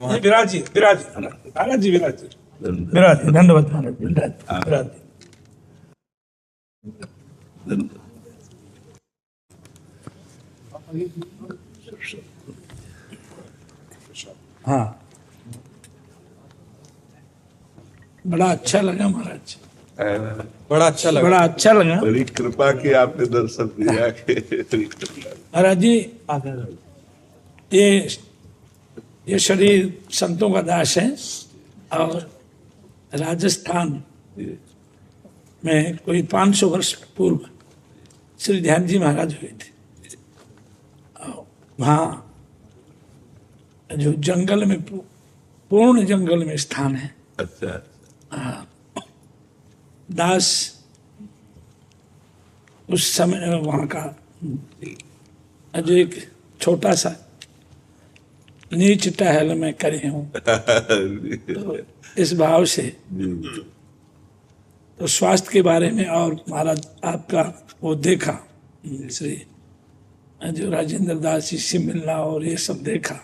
विराज जी, विराज महाराज जी, विराज जी, विराज जी, दंडवत महाराज जी, विराज जी। हाँ, बड़ा अच्छा लगा महाराज, बड़ा अच्छा लगा। बड़ा अच्छा लगा बड़ी कृपा की आपने दर्शन दिया महाराज जी। ये शरीर संतों का दास है और राजस्थान में कोई 500 वर्ष पूर्व श्री ध्यान जी महाराज हुए थे। वहाँ जो जंगल में, पूर्ण जंगल में स्थान है। अच्छा, दास उस समय वहाँ का जो एक छोटा सा नीच टहल में करे हूँ, तो इस भाव से तो स्वास्थ्य के बारे में और महाराज आपका वो देखा, श्री जो राजेंद्र दास जी से मिलना और ये सब देखा,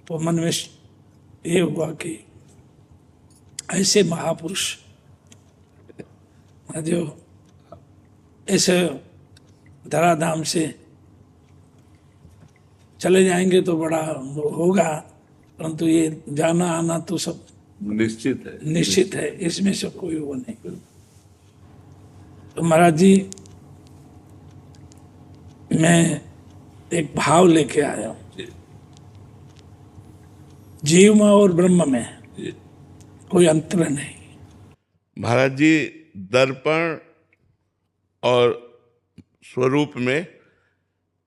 तो मन में ये हुआ कि ऐसे महापुरुष जो इस धराधाम से चले जाएंगे तो बड़ा होगा, परंतु ये जाना आना तो सब निश्चित है, इसमें से कोई वो नहीं। तो महाराज जी, मैं एक भाव लेके आया हूं, जीव में और ब्रह्म में कोई अंतर नहीं। महाराज जी, दर्पण और स्वरूप में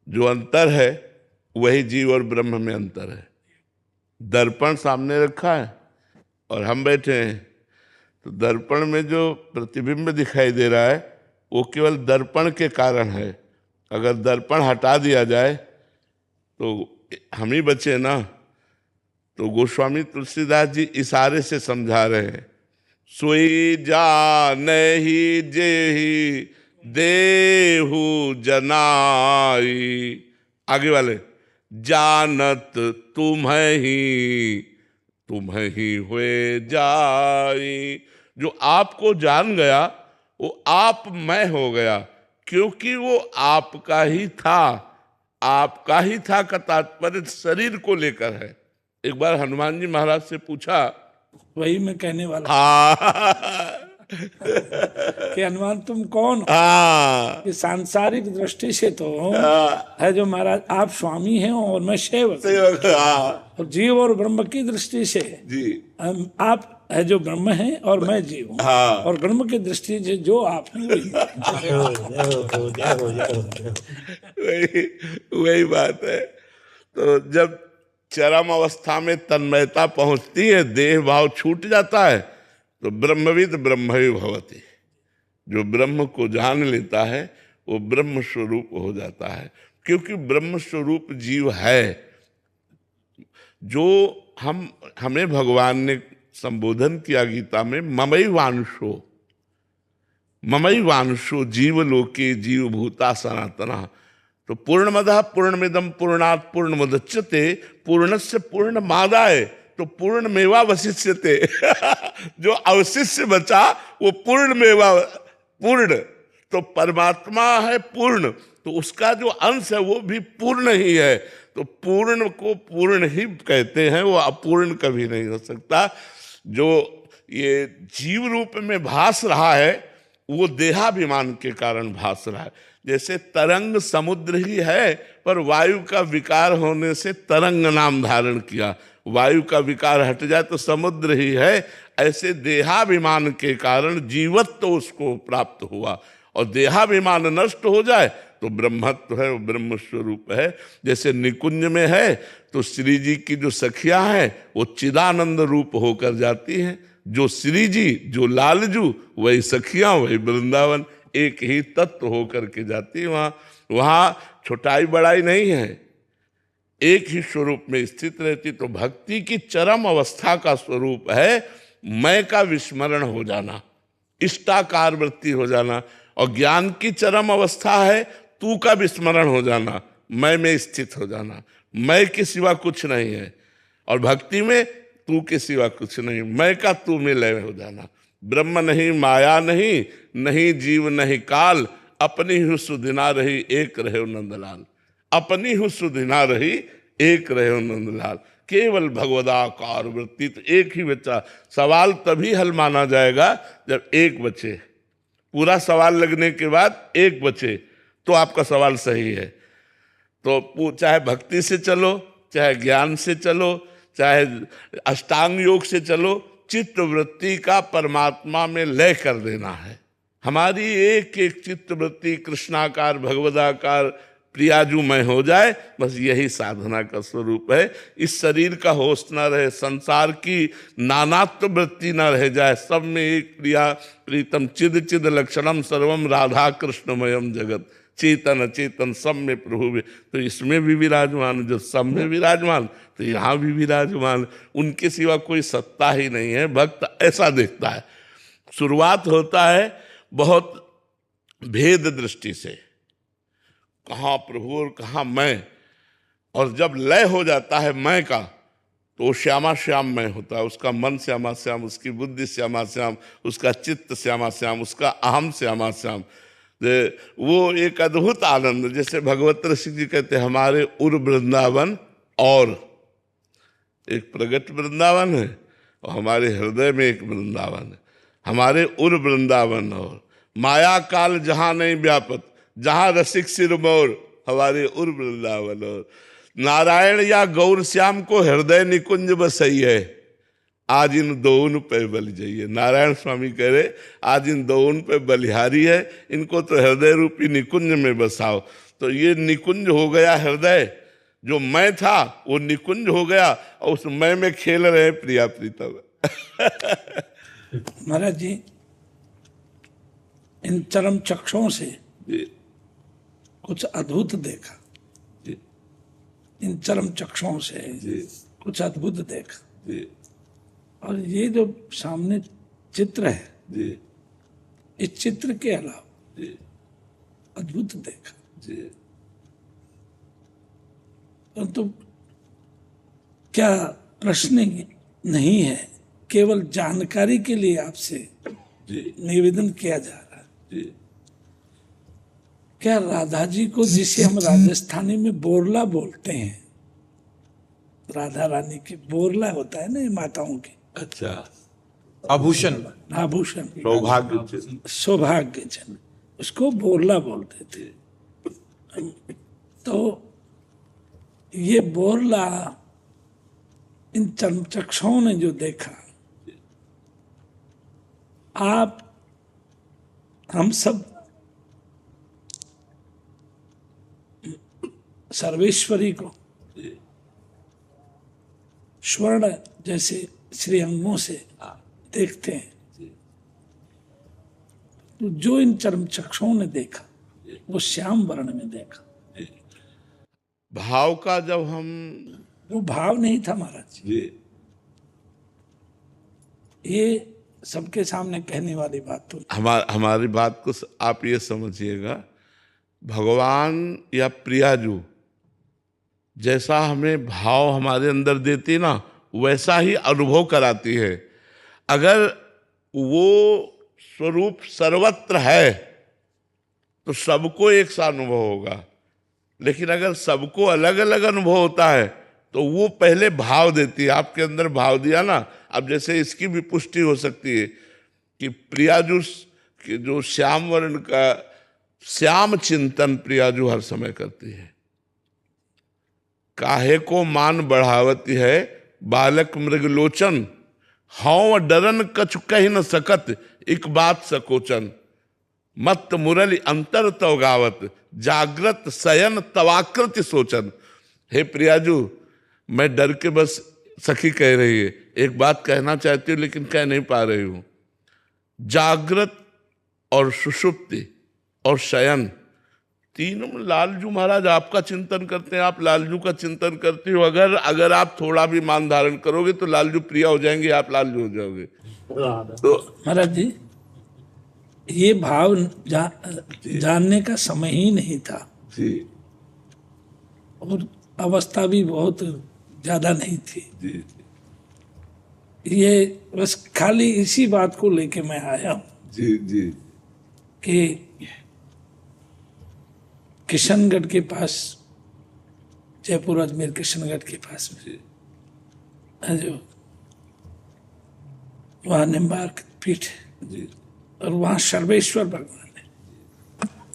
जो अंतर है वही जीव और ब्रह्म में अंतर है। दर्पण सामने रखा है और हम बैठे हैं, तो दर्पण में जो प्रतिबिंब दिखाई दे रहा है वो केवल दर्पण के कारण है। अगर दर्पण हटा दिया जाए तो हम ही बचे ना। तो गोस्वामी तुलसीदास जी इशारे से समझा रहे हैं, सोई जानहि जेहि देहु जनाई। आगे वाले, जानत तुम्हें ही हुए जाई। जो आपको जान गया वो आप मैं हो गया, क्योंकि वो आपका ही था। आपका ही था का तात्पर्य शरीर को लेकर है। एक बार हनुमान जी महाराज से पूछा, वही मैं कहने वाला हाँ कि हनुमान तुम कौन हो? हाँ कि सांसारिक दृष्टि से तो है जो महाराज आप स्वामी हैं और मैं सेवक, हाँ और जीव और ब्रह्म की दृष्टि से जी, आप है जो ब्रह्म है और मैं जीव हूँ, हाँ। और ब्रह्म की दृष्टि से जो आप हैं वही बात है। तो जब चरम अवस्था में तन्मयता पहुंचती है, देह भाव छूट जाता है, तो ब्रह्मविद ब्रह्मवि भवति। जो ब्रह्म को जान लेता है वो ब्रह्म स्वरूप हो जाता है, क्योंकि ब्रह्म स्वरूप जीव है। जो हमें भगवान ने संबोधन किया गीता में, ममई वांशो जीवलोके जीवभूता सनातना। तो पूर्णमदः पूर्णमिदं पूर्णात् पूर्णमुदच्यते पूर्णस्य पूर्णमादाय, तो पूर्णमेवावशिष्यते। जो अवशिष्य बचा वो पूर्णमेवा, पूर्ण तो परमात्मा है पूर्ण, तो उसका जो अंश है वो भी पूर्ण ही है। तो पूर्ण को पूर्ण ही कहते हैं, वो अपूर्ण कभी नहीं हो सकता। जो ये जीव रूप में भास रहा है वो देहाभिमान के कारण भास रहा है। जैसे तरंग समुद्र ही है, पर वायु का विकार होने से तरंग नाम धारण किया। वायु का विकार हट जाए तो समुद्र ही है। ऐसे देहाभिमान के कारण जीवत्व तो उसको प्राप्त हुआ, और देहाभिमान नष्ट हो जाए तो ब्रह्मत्व है, वो ब्रह्म स्वरूप है। जैसे निकुंज में है तो श्री जी की जो सखियां हैं वो चिदानंद रूप होकर जाती हैं। जो श्री जी, जो लालजू, वही सखियां, वही वृंदावन, एक ही तत्व होकर के जाती है। वहां छोटाई बड़ाई नहीं है, एक ही स्वरूप में स्थित रहती। तो भक्ति की चरम अवस्था का स्वरूप है मैं का विस्मरण हो जाना, इष्टाकार वृत्ति हो जाना। और ज्ञान की चरम अवस्था है तू का विस्मरण हो जाना, मैं में स्थित हो जाना। मैं के सिवा कुछ नहीं है। और भक्ति में तू के सिवा कुछ नहीं, मैं का तू में लय हो जाना। ब्रह्म नहीं, माया नहीं, नहीं जीव नहीं काल, अपनी ही सुधिना रही एक रहे नंदलाल। अपनी ही सुधिना रही एक रहे नंदलाल। केवल भगवदाकार वृत्ति, तो एक ही बच्चा। सवाल तभी हल माना जाएगा जब एक बचे। पूरा सवाल लगने के बाद एक बचे तो आपका सवाल सही है। तो चाहे भक्ति से चलो, चाहे ज्ञान से चलो, चाहे अष्टांग योग से चलो, चित्त वृत्ति का परमात्मा में लय कर देना है। हमारी एक एक चित्त वृत्ति कृष्णाकार भगवदाकार प्रियाजुमय हो जाए, बस यही साधना का स्वरूप है। इस शरीर का होश न रहे, संसार की नानात्व वृत्ति न रह जाए, सब में एक प्रिया प्रीतम चिद चिद लक्षणम सर्वम राधा कृष्णमयम जगत, चेतन अचेतन सब में प्रभु। तो इसमें भी विराजमान, जो सब में विराजमान तो यहाँ भी विराजमान। उनके सिवा कोई सत्ता ही नहीं है। भक्त ऐसा देखता है। शुरुआत होता है बहुत भेद दृष्टि से, कहाँ प्रभु और कहाँ मैं, और जब लय हो जाता है मैं का, तो वो श्यामा श्याम मैं होता है। उसका मन श्यामा श्याम, उसकी बुद्धि श्यामा श्याम, उसका चित्त श्यामा श्याम, उसका अहम श्यामा श्याम। वो एक अद्भुत आनंद, जैसे भगवत ऋषि जी कहते हैं, हमारे उर वृंदावन और एक प्रगट वृंदावन है और हमारे हृदय में एक वृंदावन है। हमारे उर वृंदावन और माया काल जहाँ नहीं व्यापत, जहाँ रसिक सिर मोर, हमारे उर वृंदावन और नारायण या गौर श्याम को हृदय निकुंज बसई है, आज इन दोन पे बल जाइए। नारायण स्वामी कह रहे आज इन दोन पे बलिहारी है, इनको तो हृदय रूपी निकुंज में बसाओ। तो ये निकुंज हो गया हृदय, जो मैं था वो निकुंज हो गया और उस मैं में खेल रहे प्रिया प्रीतम। महाराज जी, इन चरम चक्षुओं से कुछ अद्भुत देखा। इन चरम चक्षुओं से कुछ अद्भुत देखा। और ये जो सामने चित्र है, इस चित्र के अलावा अद्भुत देखा। परंतु क्या प्रश्न नहीं है, केवल जानकारी के लिए आपसे निवेदन किया जा रहा है। क्या राधा जी को, जिसे हम राजस्थानी में बोरला बोलते हैं, राधा रानी की बोरला होता है ना, ये माताओं की, अच्छा, आभूषण, आभूषण, सौभाग्य चिन्ह, उसको बोरला बोलते थे। तो ये बोरला इन चक्षुओं ने जो देखा, आप हम सब सर्वेश्वरी को स्वर्ण जैसे श्रीअंगों से देखते हैं। तो जो इन चरम चक्षुओं ने देखा वो श्याम वर्ण में देखा। भाव का जब हम, वो भाव नहीं था महाराज, ये सबके सामने कहने वाली बात तो हमारी बात को आप ये समझिएगा, भगवान या प्रियाजू जैसा हमें भाव हमारे अंदर देती ना, वैसा ही अनुभव कराती है। अगर वो स्वरूप सर्वत्र है तो सबको एक सा अनुभव होगा, लेकिन अगर सबको अलग अलग अनुभव होता है तो वो पहले भाव देती है। आपके अंदर भाव दिया ना, अब जैसे इसकी भी पुष्टि हो सकती है कि प्रियाजू कि जो श्याम वर्ण का श्याम चिंतन प्रियाजू हर समय करती है। काहे को मान बढ़ावती है बालक मृगलोचन, हौ डरन कछु कह न सकत एक बात सकोचन, मत मुरली अंतर तव गावत जागृत शयन तवाकृति सोचन। हे प्रियाजू, मैं डर के बस, सखी कह रही है, एक बात कहना चाहती हूँ लेकिन कह नहीं पा रही हूं। जागृत और सुषुप्ति और शयन तीनों में लालजू महाराज आपका चिंतन करते हैं, आप लालजू का चिंतन करते हो। अगर आप थोड़ा भी मान धारण करोगे तो लालजू प्रिया हो जाएंगे, आप लालजू हो जाओगे। तो महाराज जी, ये भाव जानने का समय ही नहीं था जी, और अवस्था भी बहुत ज्यादा नहीं थी। जी ये बस खाली इसी बात को लेके मैं आया हूं जी जी कि किशनगढ़ के पास, जयपुर अजमेर किशनगढ़ के पास में जो वहाँ निम्बार्क पीठ है जी और वहाँ सर्वेश्वर भगवान है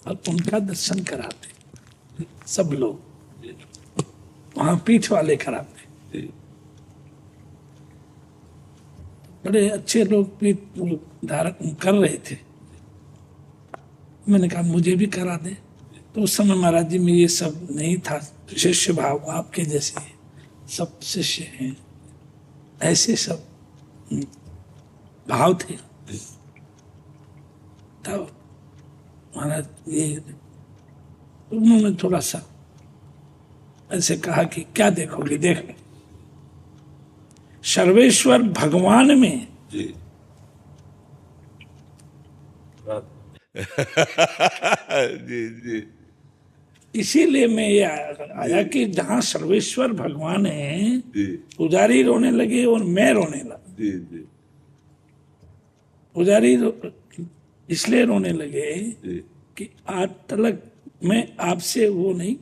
और उनका दर्शन कराते सब लोग, वहाँ पीठ वाले कराते। जी बड़े अच्छे लोग पीठ धारक कर रहे थे। मैंने कहा मुझे भी करा दे। तो उस समय महाराज जी में ये सब नहीं था, शिष्य भाव आपके जैसे सब शिष्य हैं, ऐसे सब भाव थे। तब महाराज ये उन्होंने थोड़ा सा ऐसे कहा कि क्या देखोगे, देख लो सर्वेश्वर भगवान में जी जी जी इसीलिए मैं ये आया कि जहाँ सर्वेश्वर भगवान है, जी पुजारी रोने लगे और मैं रोने लगा। जी जी पुजारी इसलिए रोने लगे जी कि आज तक मैं आपसे वो नहीं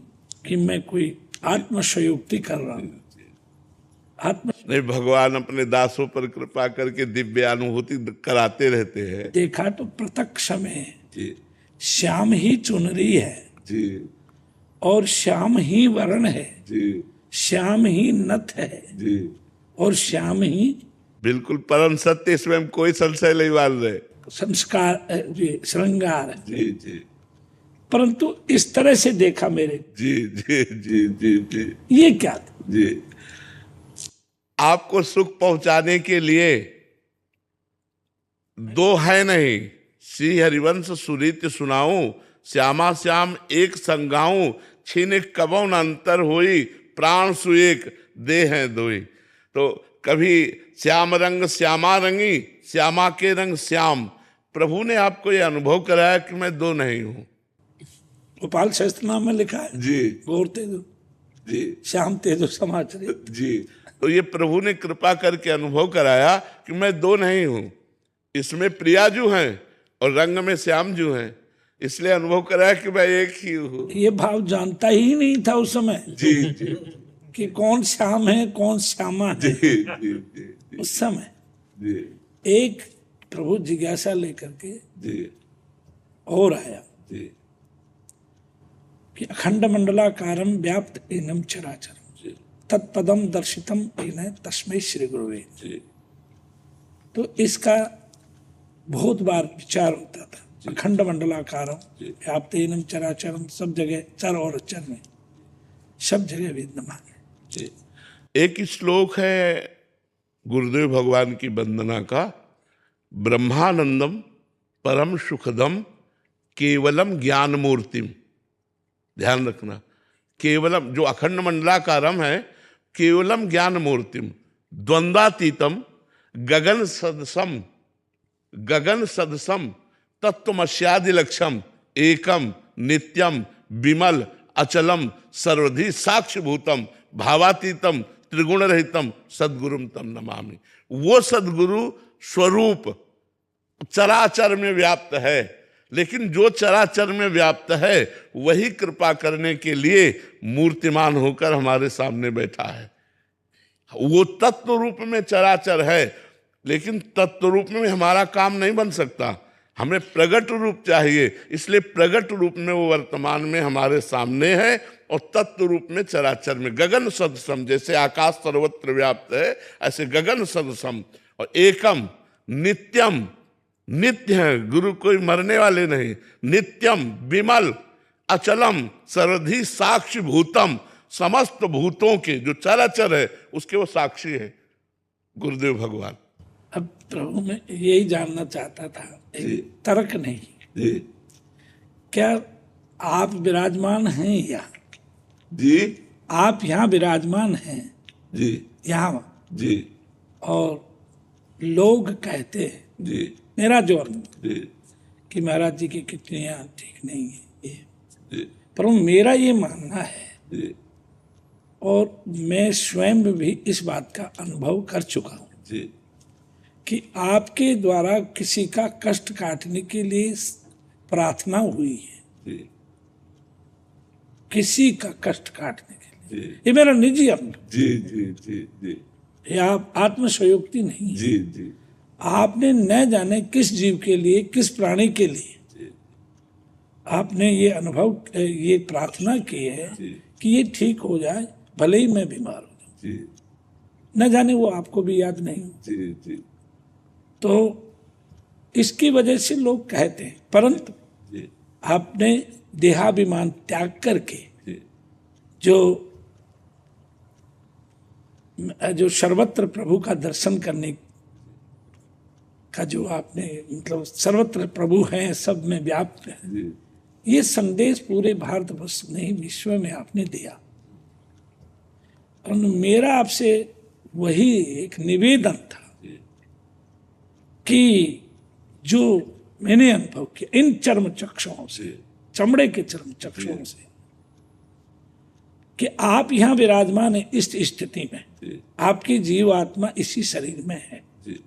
कि मैं कोई आत्मसंयुक्ति कर रहा हूँ। आत्म नहीं, भगवान अपने दासों पर कृपा करके दिव्य अनुभूति कराते रहते हैं। देखा तो प्रत्यक्ष में जी श्याम ही चुनरी है जी और श्याम ही वर्ण है, जी श्याम ही नथ है जी और श्याम ही बिल्कुल परम सत्य, इसमें कोई संशय नहीं मान रहे। संस्कार श्रृंगार है। जी जी परंतु इस तरह से देखा मेरे, जी जी जी जी जी ये क्या था? जी आपको सुख पहुंचाने के लिए दो है नहीं, श्री हरिवंश सुरीत सुनाऊं, श्यामा श्याम एक संगाऊं, छीने कबौ न अंतर होई, प्राण सुएक दे हैं दोई। तो कभी श्याम रंग श्यामा रंगी, श्यामा के रंग श्याम। प्रभु ने आपको यह अनुभव कराया कि मैं दो नहीं हूं। गोपाल सहस्त्रनाम में लिखा है जी गौर तेजो जी श्याम तेजो समाचरित। जी तो ये प्रभु ने कृपा करके अनुभव कराया कि मैं दो नहीं हूं, इसमें प्रिया जू हैं और रंग में श्याम जू हैं, इसलिए अनुभव कराया कि मैं एक ही हूं। ये भाव जानता ही नहीं था उस समय जी जी कि कौन श्याम है कौन श्यामा जी है। जी जी उस समय जी एक प्रभु जिज्ञासा लेकर के जी और आया जी कि अखंड मंडलाकारम व्याप्त एनम चराचरम तत्पदम दर्शितम एन तस्मै श्री गुरुवे। जी तो इसका बहुत बार विचार होता था। अखंड मंडलाकारम व्याप्त एनम चराचरम, सब जगह चर और अचर में सब जगह विद्यमान है। जी एक श्लोक है गुरुदेव भगवान की वंदना का, ब्रह्मानंदम परम सुखदम केवलम ज्ञान मूर्तिम। ध्यान रखना, केवलम जो अखंड मंडलाकारम है, केवलम ज्ञान मूर्तिम, द्वंद्वातीतम गगन सदसम, गगन सदसम तत्वमस्यादि लक्ष्यम, एकम नित्यम विमल अचलम सर्वधि साक्षिभूतम भावातीतम त्रिगुण रहितम सद्गुरुम तम नमामि। वो सद्गुरु स्वरूप चराचर में व्याप्त है, लेकिन जो चराचर में व्याप्त है वही कृपा करने के लिए मूर्तिमान होकर हमारे सामने बैठा है। वो तत्व रूप में चराचर है, लेकिन तत्व रूप में हमारा काम नहीं बन सकता, हमें प्रगट रूप चाहिए। इसलिए प्रगट रूप में वो वर्तमान में हमारे सामने है और तत्व रूप में चराचर में गगन सदसम, जैसे आकाश सर्वत्र व्याप्त है ऐसे गगन सदसम। और एकम नित्यम, नित्य है गुरु, कोई मरने वाले नहीं, नित्यम विमल अचलम सर्वधि साक्षी भूतम, समस्त भूतों के जो चराचर है उसके वो साक्षी है गुरुदेव भगवान। अब प्रभु मैं यही जानना चाहता था, एक तर्क नहीं, जी क्या आप विराजमान हैं यहाँ? जी आप यहाँ विराजमान हैं जी यहाँ, जी और लोग कहते हैं, जी मेरा जो अनुभव जी कि महाराज जी की किडनियाँ ठीक नहीं है ये, जी पर मेरा ये मानना है जी और मैं स्वयं भी इस बात का अनुभव कर चुका हूं जी कि आपके द्वारा किसी का कष्ट काटने के लिए प्रार्थना हुई है, जी किसी का कष्ट काटने के लिए। जी ये मेरा निजी अनुभव, जी जी जी जी ये आप आत्मसंयोक्ति नहीं है। जी जी आपने न जाने किस जीव के लिए, किस प्राणी के लिए आपने ये अनुभव, ये प्रार्थना की है कि ये ठीक हो जाए, भले ही मैं बीमार हो जाऊं। जी न जाने वो आपको भी याद नहीं हो, जी जी तो इसकी वजह से लोग कहते हैं, परंतु जी आपने देहाभिमान त्याग करके जी जो सर्वत्र प्रभु का दर्शन करने का जो आपने, मतलब सर्वत्र प्रभु हैं, सब में व्याप्त है, जी ये संदेश पूरे भारतवर्ष नहीं विश्व में आपने दिया। और मेरा आपसे वही एक निवेदन था कि जो मैंने अनुभव किया इन चर्म चक्षुओं से, चमड़े के चर्म चक्षुओं से, कि आप यहाँ विराजमान है इस स्थिति में, आपकी जीव आत्मा इसी शरीर में है जी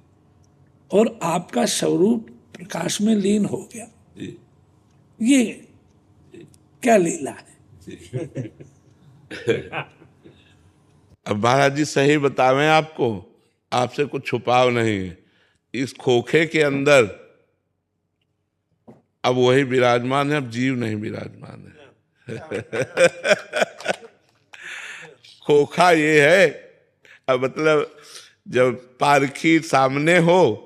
और आपका स्वरूप प्रकाश में लीन हो गया। जी ये क्या लीला है। अब महाराज जी सही बतावें आपको, आपसे कुछ छुपाव नहीं है। इस खोखे के अंदर अब वही विराजमान है, अब जीव नहीं विराजमान है। खोखा ये है, अब मतलब जब पारखी सामने हो,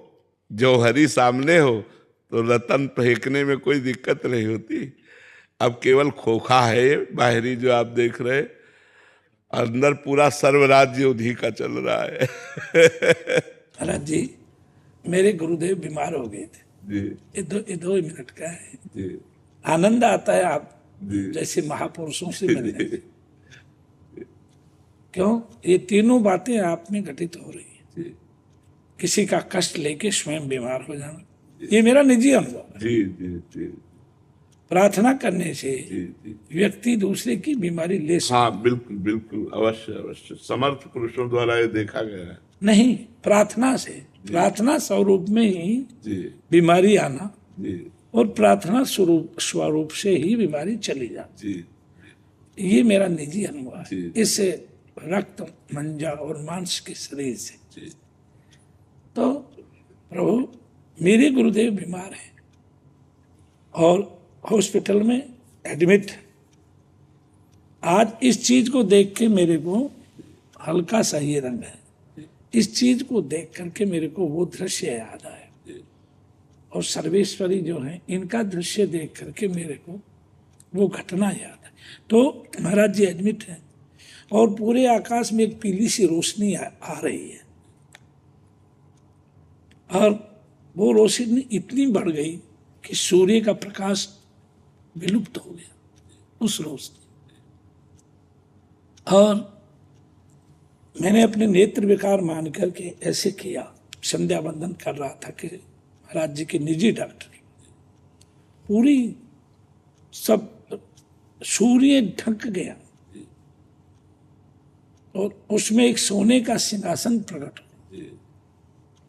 जौहरी सामने हो, तो रतन फेंकने में कोई दिक्कत नहीं होती। अब केवल खोखा है बाहरी जो आप देख रहे, अंदर पूरा सर्वराज्य उन्हीं का चल रहा है। महाराज जी, मेरे गुरुदेव बीमार हो गए थे, जी ये 2 मिनट का है। जी आनंद आता है आप जी जैसे महापुरुषों से मिलने में। क्यों? ये तीनों बातें आप में घटित हो रही है। जी किसी का कष्ट लेके स्वयं बीमार हो जाना, ये मेरा निजी अनुभव है। जी जी जी प्रार्थना करने से जी जी व्यक्ति दूसरे की बीमारी ले सकता हाँ बिल्कुल बिल्कुल, अवश्य अवश्य, समर्थ पुरुषों द्वारा ये देखा गया है। नहीं, प्रार्थना से, प्रार्थना स्वरूप में ही जी बीमारी आना जी और प्रार्थना स्वरूप से ही बीमारी चली जाती, जी ये मेरा निजी अनुभव है। जी। इससे रक्त, मंजा और मांस के शरीर से। जी तो प्रभु, मेरे गुरुदेव बीमार हैं और हॉस्पिटल में एडमिट है। आज इस चीज को देख के मेरे को हल्का सा ये रंग है, इस चीज को देख करके मेरे को वो दृश्य याद आया और सर्वेश्वरी जो है इनका दृश्य देख करके मेरे को वो घटना याद है। तो महाराज जी एडमिट है और पूरे आकाश में एक पीली सी रोशनी आ रही है और वो रोशनी इतनी बढ़ गई कि सूर्य का प्रकाश विलुप्त हो गया उस रोशनी। और मैंने अपने नेत्र विकार मान करके ऐसे किया, संध्या वंदन कर रहा था कि महाराज जी के निजी डॉक्टर, पूरी सब सूर्य ढक गया और उसमें एक सोने का सिंहासन प्रकट हो।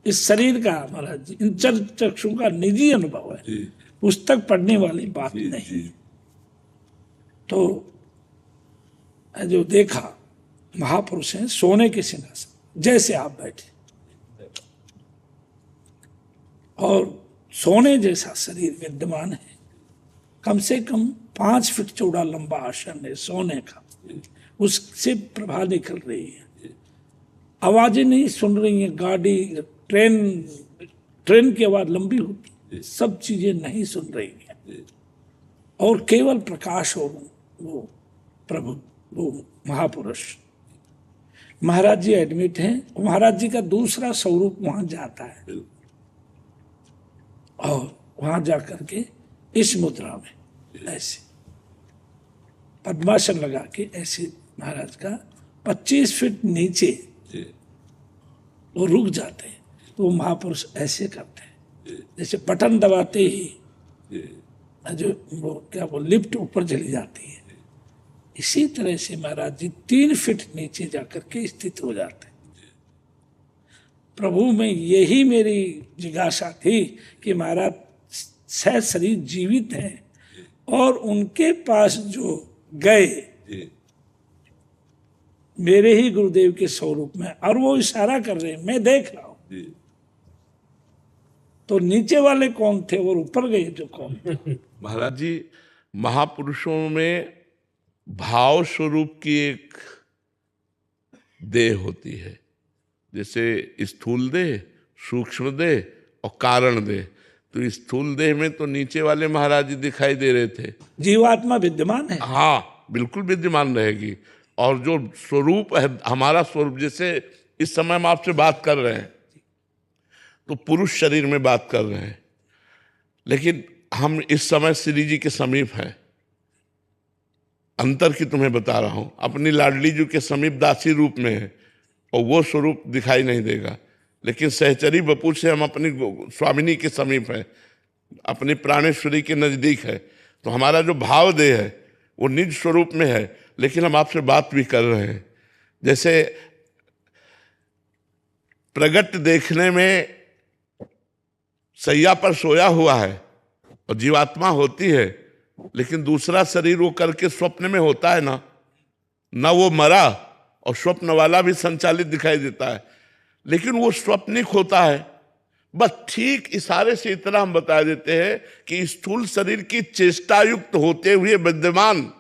इस शरीर का महाराज जी, इन चक्षुओं का निजी अनुभव है, पुस्तक पढ़ने वाली बात नहीं। तो जो देखा, महापुरुष हैं, सोने के सिंहासन जैसे आप बैठे और सोने जैसा शरीर विद्यमान है, कम से कम 5 फीट चौड़ा लंबा आसन है सोने का, उससे प्रभा निकल रही है, आवाजें नहीं सुन रही हैं, गाड़ी ट्रेन की आवाज लंबी होती, सब चीजें नहीं सुन रही हैं और केवल प्रकाश और वो प्रभु, वो महापुरुष। महाराज जी एडमिट हैं, महाराज जी का दूसरा स्वरूप वहां जाता है और वहां जाकर के इस मुद्रा में ऐसे पद्मासन लगा के ऐसे महाराज का 25 फीट नीचे वो रुक जाते हैं। तो महापुरुष ऐसे करते हैं जैसे बटन दबाते ही जो वो क्या वो लिफ्ट ऊपर चली जाती है, इसी तरह से महाराज जी 3 फीट नीचे जाकर के स्थित हो जाते। प्रभु में यही मेरी जिज्ञासा थी कि महाराज सह शरीर जीवित हैं और उनके पास जो गए मेरे ही गुरुदेव के स्वरूप में, और वो इशारा कर रहे हैं, मैं देख रहा हूं। तो नीचे वाले कौन थे और ऊपर गए जो कौन थे? महाराज जी, महापुरुषों में भाव स्वरूप की एक देह होती है, जैसे स्थूल देह, सूक्ष्म देह और कारण देह। तो स्थूल देह में तो नीचे वाले महाराज जी दिखाई दे रहे थे। जीवात्मा विद्यमान है। हाँ, बिल्कुल विद्यमान रहेगी। और जो स्वरूप है हमारा स्वरूप, जैसे इस समय हम आपसे बात कर रहे हैं तो पुरुष शरीर में बात कर रहे हैं, लेकिन हम इस समय श्री जी के समीप हैं। अंतर की तुम्हें बता रहा हूं, अपनी लाडली जी के समीप दासी रूप में है और वो स्वरूप दिखाई नहीं देगा। लेकिन सहचरी बपू से हम अपनी स्वामिनी के समीप हैं, अपनी प्राणेश्वरी के नजदीक है। तो हमारा जो भाव देह है वो निज स्वरूप में है, लेकिन हम आपसे बात भी कर रहे हैं। जैसे प्रगट देखने में सैया पर सोया हुआ है और जीवात्मा होती है, लेकिन दूसरा शरीर वो करके स्वप्न में होता है ना वो मरा, और स्वप्न वाला भी संचालित दिखाई देता है, लेकिन वो स्वप्निक होता है। बस ठीक इशारे से इतना हम बता देते हैं कि स्थूल शरीर की चेष्टायुक्त होते हुए विद्यमान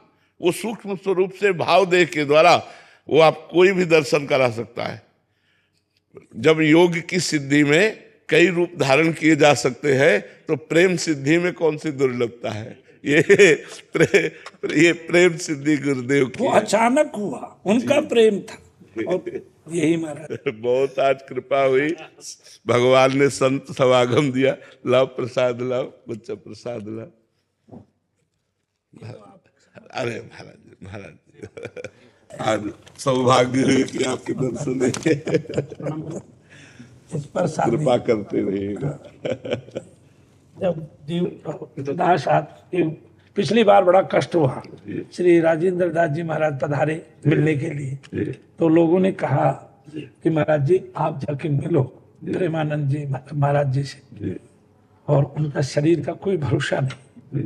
वो सूक्ष्म स्वरूप से भाव देह के द्वारा वो आप कोई भी दर्शन करा सकता है। जब योग की सिद्धि में कई रूप धारण किए जा सकते हैं, तो प्रेम सिद्धि में कौन सी दुर्लभता है? ये प्रेम सिद्धि गुरुदेव की वो अचानक हुआ, उनका प्रेम था। और यही महाराज बहुत आज कृपा हुई, भगवान ने संत समागम दिया। लाओ प्रसाद, लाओ बच्चा प्रसाद लाओ। अरे महाराज आज सौभाग्य है कि आपके दर्शन इस पर कृपा करते रहिएगा। जब दास पिछली बार बड़ा कष्ट हुआ, श्री राजेंद्र दास जी महाराज पधारे मिलने के लिए, तो लोगों ने कहा कि महाराज जी आप जाके मिलो प्रेमानंद जी महाराज जी से, और उनका शरीर का कोई भरोसा नहीं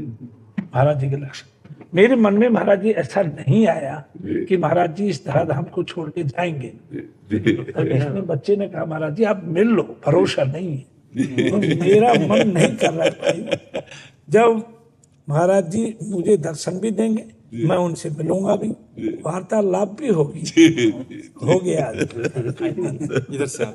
महाराज जी के लक्षण। मेरे मन में महाराज जी ऐसा नहीं आया कि महाराज जी इस धराधाम को छोड़ के जाएंगे। तो बच्चे ने कहा महाराज जी आप मिल लो, भरोसा नहीं है। तो मेरा मन नहीं कर रहा है। जब महाराज जी मुझे दर्शन भी देंगे, मैं उनसे मिलूंगा भी, वार्तालाप भी होगी। हो गया। इधर से